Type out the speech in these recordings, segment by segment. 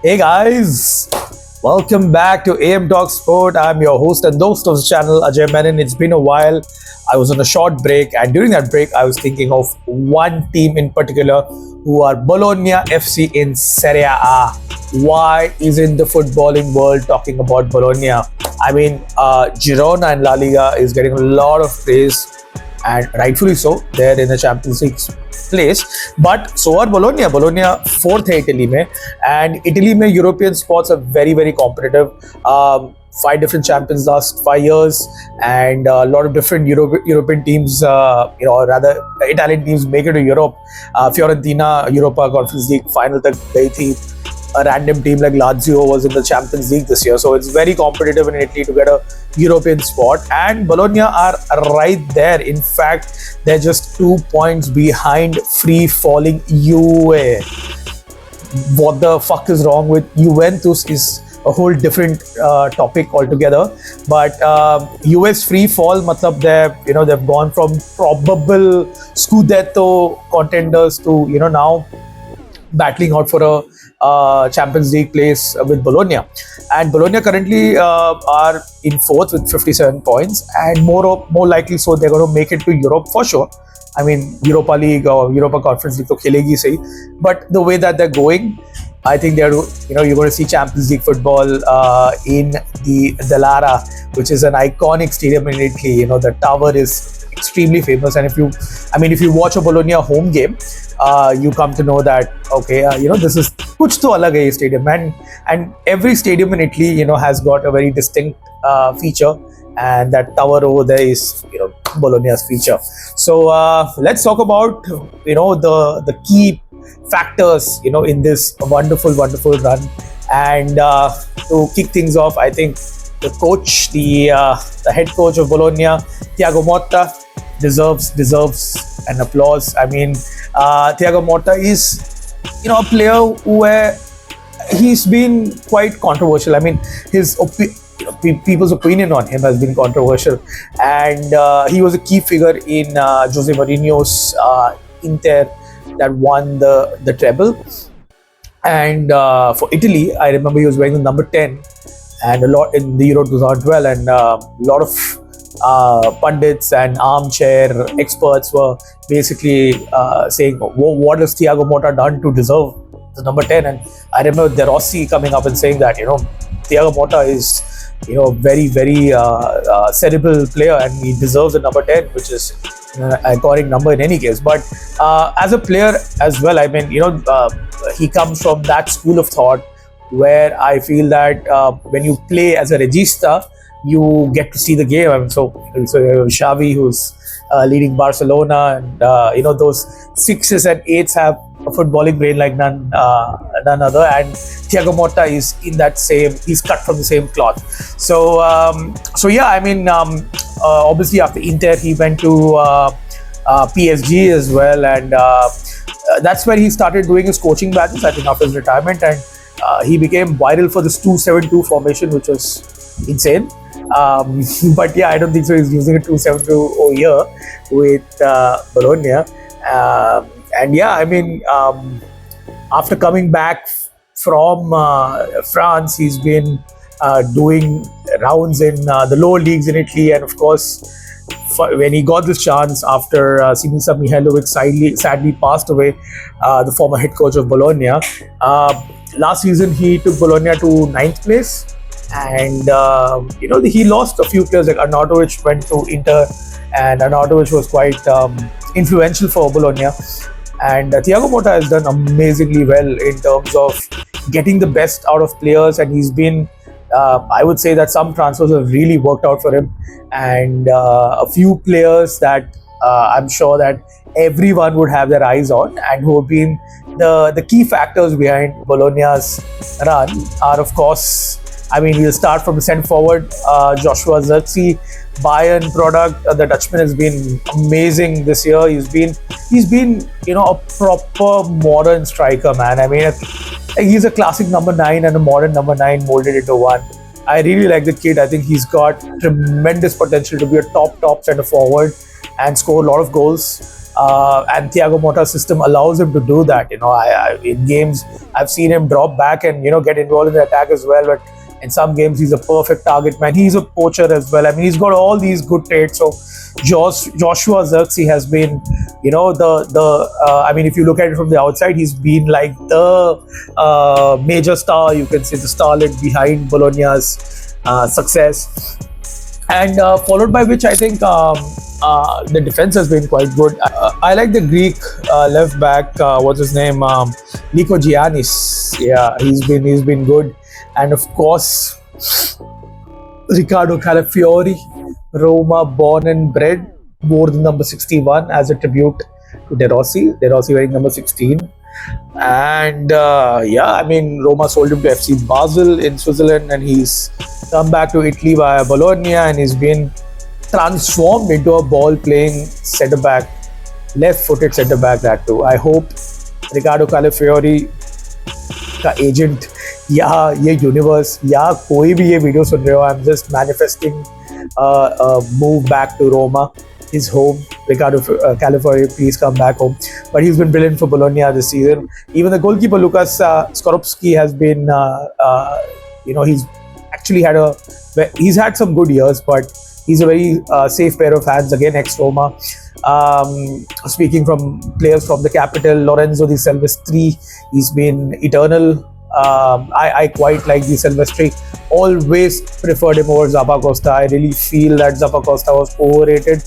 Hey guys, welcome back to AM Talk Sport. I'm your host and host of the channel, Ajay Menon. It's been a while. I was on a short break, and during that break, I was thinking of one team in particular who are Bologna FC in Serie A. Why isn't the footballing world talking about Bologna? I mean, Girona and La Liga is getting a lot of praise, and rightfully so. They're in the Champions League place, but so are Bologna. Bologna fourth है Italy में, and Italy में European spots are very competitive. Five different champions last 5 years, and a lot of different European teams, or rather Italian teams make it to Europe. Fiorentina Europa Conference League final तक गई थी. A random team like Lazio was in the Champions League this year, so it's very competitive in Italy to get a European spot, and Bologna are right there. In fact, they're just 2 points behind free-falling Juve. What the fuck is wrong with Juventus is a whole different topic altogether. But US free fall, matlab they've gone from probable Scudetto contenders to now battling out for a Champions League place with Bologna. And Bologna currently are in fourth with 57 points, and more likely so they're going to make it to Europe for sure. I mean, Europa League or Europa Conference League to khelegi sahi. But the way that they're going, I think you're going to see Champions League football in the Dallara, which is an iconic stadium in Italy. The tower is extremely famous, and if you watch a Bologna home game, you come to know that this is kuch to alag hai stadium, and every stadium in Italy has got a very distinct feature, and that tower over there is Bologna's feature. So let's talk about the key factors in this wonderful run. And to kick things off, I think the coach, the head coach of Bologna, Thiago Motta, deserves an applause. I mean, Thiago Motta is a player where he's been quite controversial. I mean, his people's opinion on him has been controversial, and he was a key figure in Jose Mourinho's Inter that won the treble. And for Italy, I remember he was wearing the number 10, and a lot in the Euro 2012, and a lot of pundits and armchair experts were basically saying, what has Thiago Motta done to deserve the number 10? And I remember De Rossi coming up and saying that Thiago Motta is very cerebral player, and he deserves the number 10, which is an iconic number in any case. But as a player as well, I mean, he comes from that school of thought where I feel that when you play as a regista, you get to see the game. I mean, so Xavi, who's leading Barcelona, and those 6s and 8s have a footballing brain like none other, and Thiago Motta is in that same. He's cut from the same cloth. So yeah, I mean, obviously after Inter, he went to PSG as well, and that's where he started doing his coaching badges, I think, after his retirement, and he became viral for this 2-7-2 formation, which was insane. But yeah, I don't think so. He's using a 2-7-2 here with Bologna. And yeah, I mean, after coming back from France, he's been doing rounds in the lower leagues in Italy, and of course, when he got this chance after Sinisa Mihailovic sadly passed away, the former head coach of Bologna. Last season, he took Bologna to 9th place, and he lost a few players. Like Arnautovic went to Inter, and Arnautovic was quite influential for Bologna. And Thiago Motta has done amazingly well in terms of getting the best out of players, and he's been, I would say that some transfers have really worked out for him, and a few players that I'm sure that everyone would have their eyes on, and who have been the key factors behind Bologna's run are, of course, I mean, we'll start from the centre forward, Joshua Zirkzee, Bayern product. The Dutchman has been amazing this year. He's been a proper modern striker, man. I mean, he's a classic number 9 and a modern number 9 molded into one. I really like the kid. I think he's got tremendous potential to be a top centre forward and score a lot of goals. and Thiago Motta's system allows him to do that. In games I've seen him drop back and get involved in the attack as well. But in some games he's a perfect target man. He's a poacher as well. I mean, he's got all these good traits. So Joshua Zirkzee has been, I mean, if you look at it from the outside, he's been like the major star. You can say the starlet behind Bologna's success. And followed by which I think the defense has been quite good. I like the Greek left back. What's his name? Nico Giannis. Yeah, he's been good. And of course, Riccardo Calafiori, Roma born and bred, wore the number 61 as a tribute to De Rossi. De Rossi wearing number 16. And I mean, Roma sold him to FC Basel in Switzerland, and he's come back to Italy via Bologna, and he's been transformed into a ball-playing centre-back, left-footed centre-back that too. I hope Riccardo Calafiori का agent या ये universe या कोई भी ये video सुन रहे हो, I'm just manifesting a move back to Roma, his home. Riccardo Calafiori, please come back home. But he's been brilliant for Bologna this season. Even the goalkeeper Lukas Skorupski has been, he's actually he's had some good years, but he's a very safe pair of hands. Again, ex-Roma. Speaking from players from the capital, Lorenzo Di Silvestri, he's been eternal. I quite like Di Silvestri. Always preferred him over Zappacosta. I really feel that Zappacosta was overrated.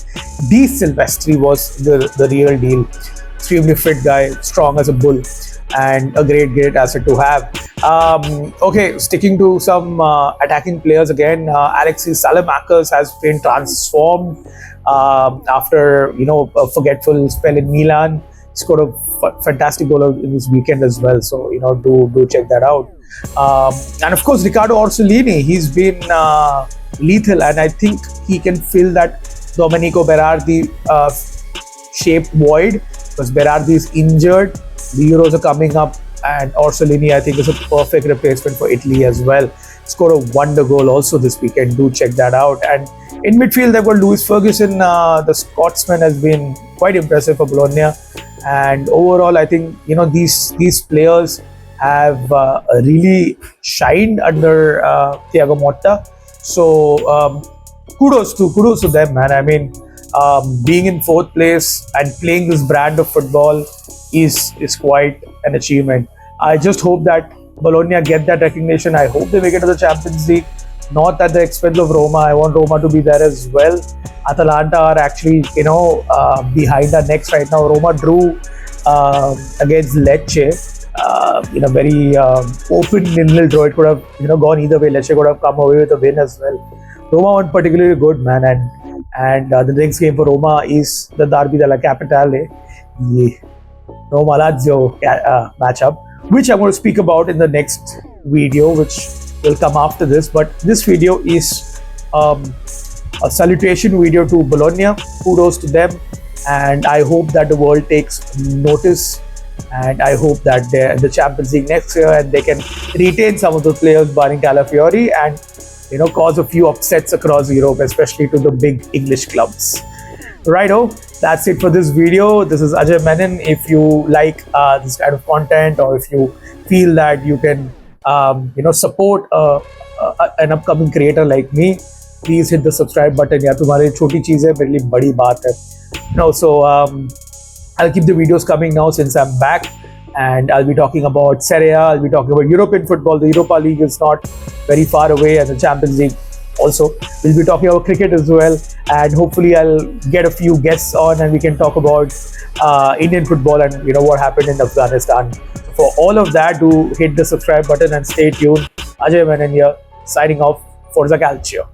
Di Silvestri was the real deal. Extremely fit guy, strong as a bull, and a great asset to have. Okay, sticking to some attacking players again. Alexis Salamakers has been transformed after a forgetful spell in Milan. He scored a fantastic goal in this weekend as well. So do check that out. And of course, Riccardo Orsolini. He's been lethal, and I think he can fill that Domenico Berardi shaped void, because Berardi is injured. The Euros are coming up, and Orsolini, I think, is a perfect replacement for Italy as well. Scored a wonder goal also this weekend. Do check that out. And in midfield, they've got Lewis Ferguson. The Scotsman has been quite impressive for Bologna. And overall, I think these players have really shined under Thiago Motta. So kudos to them, man. I mean, being in fourth place and playing this brand of football is quite an achievement. I just hope that Bologna get that recognition. I hope they make it to the Champions League, not at the expense of Roma. I want Roma to be there as well. Atalanta are actually behind our necks right now. Roma drew against Lecce in a very open 0-0 draw. It could have gone either way. Lecce could have come away with a win as well. Roma weren't particularly good, man, and the next game for Roma is the Derby della Capitale, Roma-Lazio matchup, which I'm going to speak about in the next video, which will come after this. But this video is a salutation video to Bologna. Kudos to them, and I hope that the world takes notice, and I hope that they're in the Champions League next year and they can retain some of the players barring Calafiori and cause a few upsets across Europe, especially to the big English clubs. Righto, that's it for this video. This is Ajay Menon. If you like this kind of content, or if you feel that you can support an upcoming creator like me, please hit the subscribe button. यार तुम्हारे छोटी चीज़ है, मेरे लिए बड़ी बात है. So I'll keep the videos coming now since I'm back, and I'll be talking about Serie, I'll be talking about European football. The Europa League is not very far away, and the Champions League also. We'll be talking about cricket as well, and hopefully I'll get a few guests on and we can talk about Indian football and what happened in Afghanistan. For all of that, do hit the subscribe button and stay tuned. Ajay Menon here, signing off. Forza Calcio.